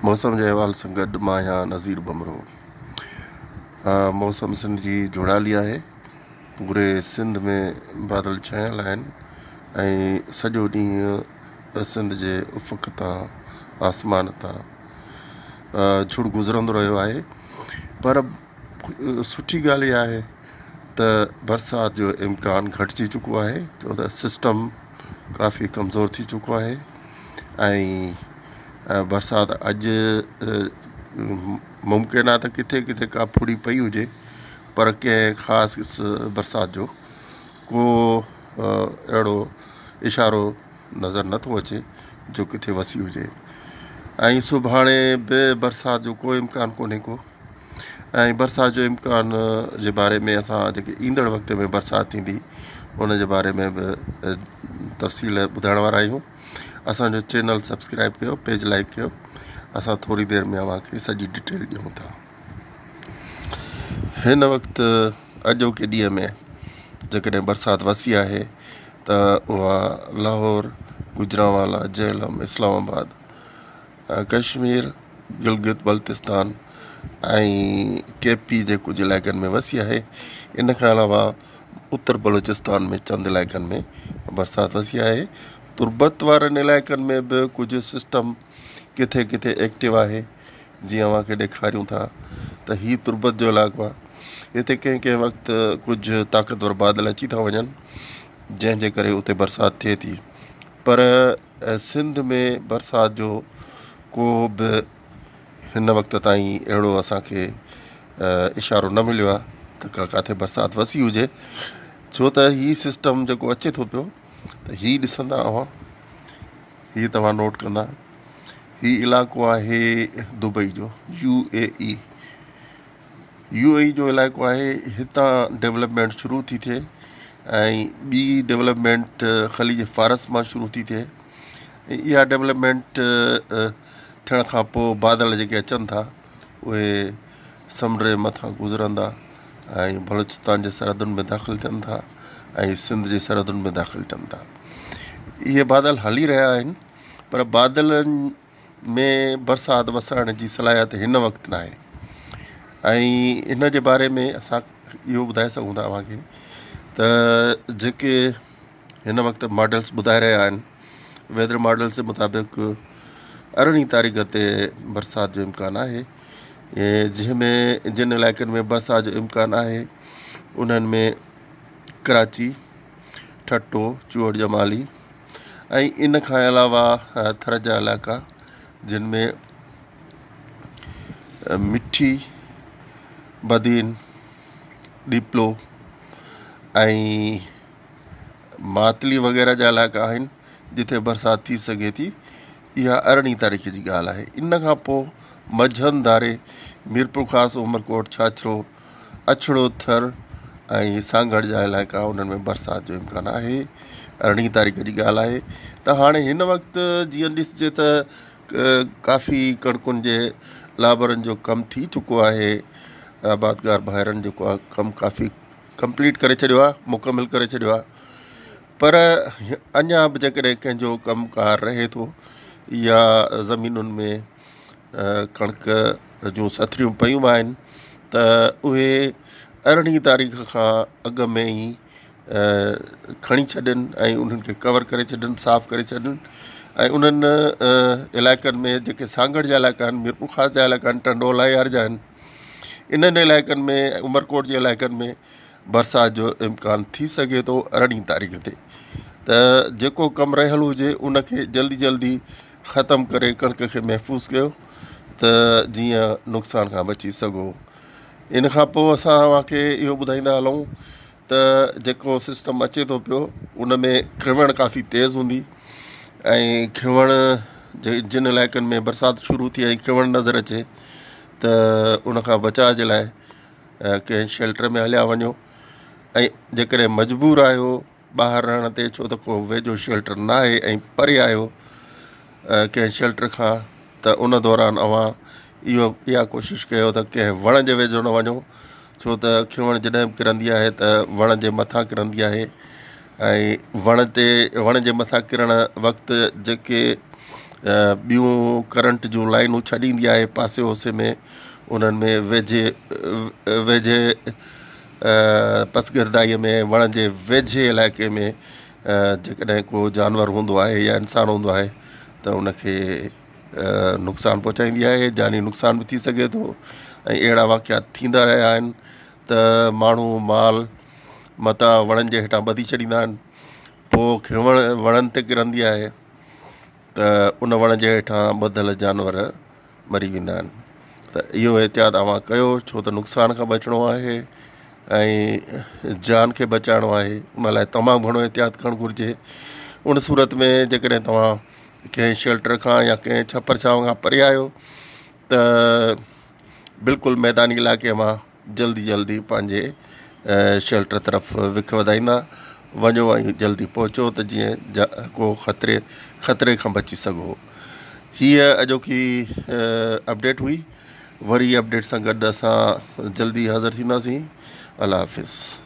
मौसम जे अहवाल सां गॾु मां आहियां नज़ीर बमरो। मौसम सिंध जी जुड़ाली आहे। पूरे सिंध में बादल छायल आहिनि ऐं सॼो ॾींहुं सिंध जे उफ़क़ तां आसमान तां झुड़ गुज़रंदो रहियो आहे। पर सुठी ॻाल्हि इहा आहे त बरसाति जो इम्कानु घटिजी चुको आहे, छो त सिस्टम काफ़ी कमज़ोर थी चुको आहे ऐं बरसाति अॼु मुमकिन आहे त किथे किथे का फुड़ी पई हुजे, पर कंहिं ख़ासि बरसाति जो को अहिड़ो इशारो नज़र नथो अचे जो किथे वसी हुजे। ऐं सुभाणे बि बरसाति जो को इम्कानु कोन्हे को। ऐं बरसाति जो इम्कानु जे बारे में असां जेके ईंदड़ वक़्त में बरसाति थींदी उन जे बारे में बि तफ़सील ॿुधाइण वारा आहियूं। असांजो चैनल सब्सक्राइब कयो, पेज लाइक कयो। असां थोरी देरि में अव्हांखे सॼी डिटेल ॾियूं था। हिन वक़्तु अॼोके ॾींहं में जेकॾहिं बरसाति वसी आहे त उहा लाहौर, गुजरांवाला, झेलम, इस्लामाबाद, कश्मीर, गिलगित बल्तिस्तान ऐं केपी जे कुझु इलाइक़नि में वसी आहे। इन खां अलावा उत्तर बलोचिस्तान में चंद इलाइक़नि में बरसाति वसी आहे। तुर्बत वारनि इलाइक़नि में बि कुझु सिस्टम किथे किथे एक्टिव आहे। जीअं अव्हांखे ॾेखारियूं था त हीउ तुर्बत जो इलाइक़ो आहे। हिते कंहिं कंहिं वक़्तु कुझु ताक़तवर बादल अची था वञनि जंहिंजे करे उते बरसाति थिए थी। पर सिंध में बरसाति जो को बि हिन वक़्त ताईं अहिड़ो असांखे इशारो न मिलियो आहे त काथे बरसाति वसी हुजे, छो त हीउ सिस्टम जेको अचे थो पियो त हीउ ॾिसंदा हीउ तव्हां नोट कंदा, हीउ इलाइक़ो आहे दुबई जो, यूएई जो इलाइक़ो आहे। हितां डेवलपमेंट शुरू थी थिए ऐं ॿी डेवलपमेंट ख़लीज फारस मां शुरू थी थिए। इहा डेवलपमेंट थियण खां पोइ बादल जेके अचनि था उहे समुंड जे मथां गुज़रंदा ऐं बलोचिस्तान जे सरहदुनि में दाख़िल थियनि था ऐं सिंध जी सरहदुनि में दाख़िल थियनि था। इहे बादल हली रहिया आहिनि, पर बादलनि में बरसाति वसण जी सलाहियत हिन वक़्तु न आहे। ऐं इन जे बारे में असां इहो ॿुधाए सघूं था अव्हांखे त जेके हिन वक़्तु मॉडल्स ॿुधाए रहिया आहिनि, वेदर मॉडल्स जे मुताबिक़ 18 तारीख़ ते बरसाति जो इम्कानु आहे। जंहिंमें जिन इलाइक़नि में बरसाति जो इम्कानु आहे उन्हनि में कराची, ठट्टो, चूअड़ जमाली ऐं इन खां अलावा थर जा इलाइक़ा जिन में मिठी, बदीन, डीपलो ऐं मातली वग़ैरह जा इलाइक़ा आहिनि जिथे बरसाति थी सघे थी। इहा 18 तारीख़ जी ॻाल्हि आहे। इन खां पोइ मंझंदि धारे मीरपुर ख़ासि, उमरकोट, छाछरो, अछड़ो, थर ऐं सांगड़ जा इलाइक़ा उन्हनि में बरसाति जो इम्कानु आहे। 18 तारीख़ जी ॻाल्हि आहे। त हाणे हिन वक़्तु जीअं ॾिसजे त काफ़ी कणकुनि जे लाबरनि जो कमु थी चुको आहे। आबादगार भाइरनि जेको आहे कमु काफ़ी कंप्लीट करे छॾियो आहे, मुकमिल करे छॾियो आहे। पर अञा बि जेकॾहिं कंहिंजो कमुकार रहे थो या ज़मीनुनि में कणिक जूं सथरियूं पयूं आहिनि त उहे 18 तारीख़ खां अॻु में ई खणी छॾनि ऐं उन्हनि खे कवर करे छॾनि, साफ़ु करे छॾनि। ऐं उन्हनि इलाइक़नि में जेके सांगड़ जा इलाइक़ा आहिनि, मीरपुर ख़ासि जा इलाइक़ा आहिनि, टंडोला यार जा आहिनि, इन्हनि इलाइक़नि में, उमरकोट जे इलाइक़नि में बरसाति जो इम्कानु थी सघे थो 18 तारीख़ ते। त जेको कमु रहियल हुजे उनखे जल्दी जल्दी ख़तमु करे कणिक खे महफ़ूज़ कयो त जीअं नुक़सान खां बची सघो। इन खां पोइ असां तव्हांखे इहो ॿुधाईंदा हलूं त जेको सिस्टम अचे थो पियो उन में खिवण काफ़ी तेज़ हूंदी ऐं खिवण जिन इलाइक़नि में बरसाति शुरू थी ऐं खिवण नज़र अचे त उनखां बचाव जे लाइ कंहिं शेल्टर में हलिया वञो। ऐं जेकॾहिं मजबूर आहियो ॿाहिरि रहण ते, छो त को वेझो शेल्टर न आहे ऐं परे आहियो कंहिं शेल्टर खां, त उन दौरान इहा कोशिशि कयो त कंहिं वण जे वेझो न वञो, छो त खिवण जॾहिं बि किरंदी आहे त वण जे मथां किरंदी आहे ऐं वण जे मथां किरण वक़्तु जेके ॿियूं करंट जूं लाइनूं छॾींदी आहे पासे ओसे में, उन्हनि में वेझे पसगिरदाईअ में, वण जे वेझे इलाइक़े में जेकॾहिं को जानवर हूंदो आहे या इंसानु हूंदो आहे त उनखे नुक़सानु पहुचाईंदी आहे, जानी नुक़सानु बि थी सघे थो। ऐं अहिड़ा वाक़िया थींदा रहिया आहिनि त माण्हू माल मता वणनि जे हेठां ॿधी छॾींदा आहिनि, पोइ खिवण वणनि ते किरंदी आहे त उन वण जे हेठां ॿधल जानवर मरी वेंदा आहिनि। त इहो एहतियात अव्हां कयो, छो त नुक़सान खां बचिणो आहे ऐं जान खे बचाइणो आहे। उन लाइ तमामु घणो एहतियात करणु घुरिजे। उन सूरत में जेकॾहिं तव्हां कंहिं शेल्टर खां या कंहिं छपर छांव खां परे आहियो त बिल्कुलु मैदानी इलाइक़े मां जल्दी पंहिंजे शेल्टर तरफ़ विख वधाईंदा वञो ऐं जल्दी पहुचो त जीअं को ख़तरे खां बची सघो। हीअ अॼोकी अपडेट हुई। वरी अपडेट सां गॾु असां जल्दी हाज़िर थींदासीं। अल्लाह हाफ़िज़।